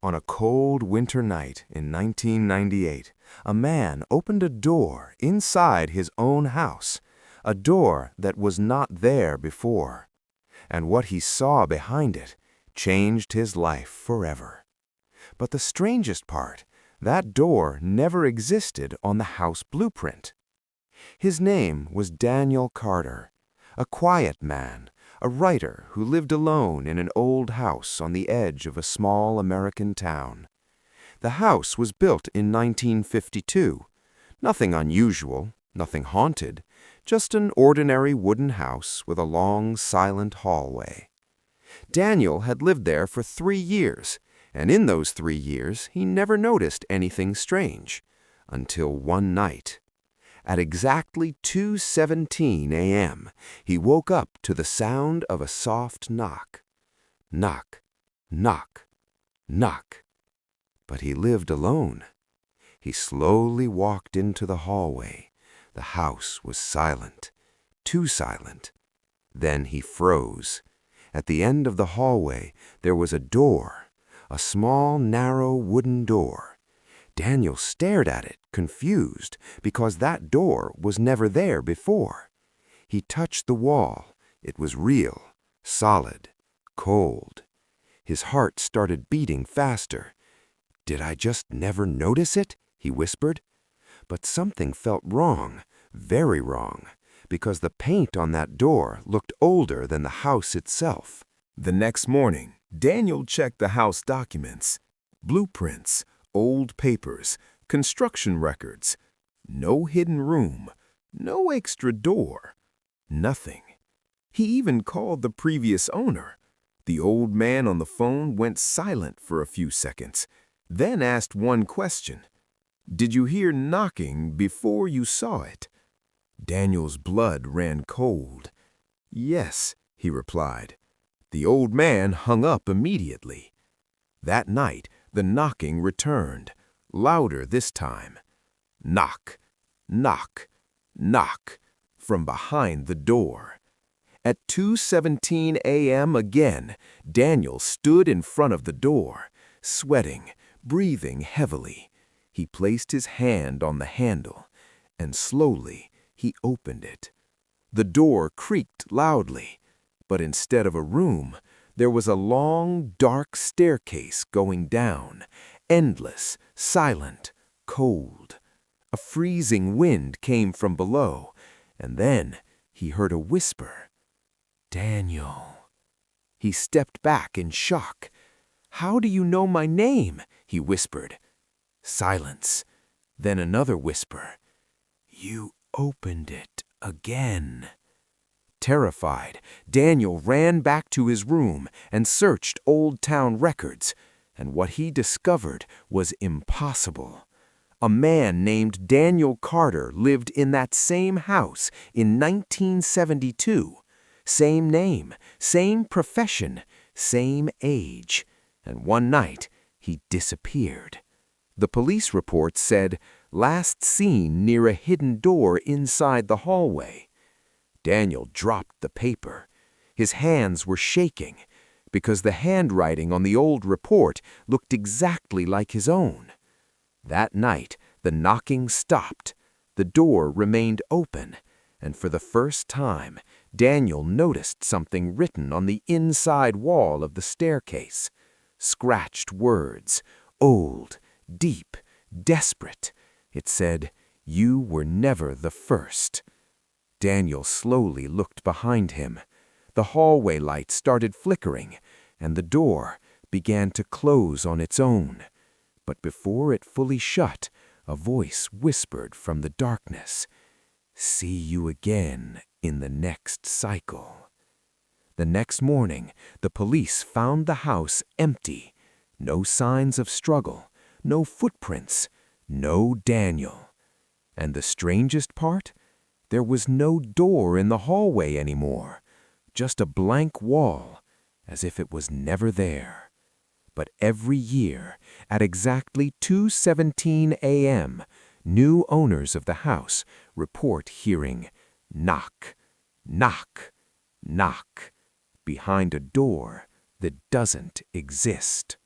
On a cold winter night in 1998, a man opened a door inside his own house, a door that was not there before. And what he saw behind it changed his life forever. But the strangest part, that door never existed on the house blueprint. His name was Daniel Carter, a quiet man, a writer who lived alone in an old house on the edge of a small American town. The house was built in 1952. Nothing unusual, nothing haunted, just an ordinary wooden house with a long, silent hallway. Daniel had lived there for 3 years, and in those 3 years he never noticed anything strange, until one night. At exactly 2:17 a.m., he woke up to the sound of a soft knock. Knock, knock, knock. But he lived alone. He slowly walked into the hallway. The house was silent, too silent. Then he froze. At the end of the hallway, there was a door, a small, narrow wooden door. Daniel stared at it, confused, because that door was never there before. He touched the wall. It was real, solid, cold. His heart started beating faster. "Did I just never notice it?" he whispered. But something felt wrong, very wrong, because the paint on that door looked older than the house itself. The next morning, Daniel checked the house documents, blueprints, old papers, construction records. No hidden room, no extra door, nothing. He even called the previous owner. The old man on the phone went silent for a few seconds, then asked one question. "Did you hear knocking before you saw it?" Daniel's blood ran cold. "Yes," he replied. The old man hung up immediately. That night, the knocking returned, louder this time. Knock, knock, knock, from behind the door. At 2:17 a.m. again, Daniel stood in front of the door, sweating, breathing heavily. He placed his hand on the handle, and slowly he opened it. The door creaked loudly, but instead of a room, there was a long, dark staircase going down, endless, silent, cold. A freezing wind came from below, and then he heard a whisper. "Daniel." He stepped back in shock. "How do you know my name?" he whispered. Silence. Then another whisper. "You opened it again." Terrified, Daniel ran back to his room and searched old town records, and what he discovered was impossible. A man named Daniel Carter lived in that same house in 1972. Same name, same profession, same age. And one night, he disappeared. The police report said, "Last seen near a hidden door inside the hallway." Daniel dropped the paper. His hands were shaking, because the handwriting on the old report looked exactly like his own. That night, the knocking stopped. The door remained open, and for the first time, Daniel noticed something written on the inside wall of the staircase. Scratched words, old, deep, desperate. It said, "You were never the first." Daniel slowly looked behind him. The hallway light started flickering, and the door began to close on its own. But before it fully shut, a voice whispered from the darkness, "See you again in the next cycle." The next morning, the police found the house empty. No signs of struggle, no footprints, no Daniel. And the strangest part? There was no door in the hallway anymore, just a blank wall, as if it was never there. But every year, at exactly 2:17 a.m., new owners of the house report hearing knock, knock, knock, behind a door that doesn't exist.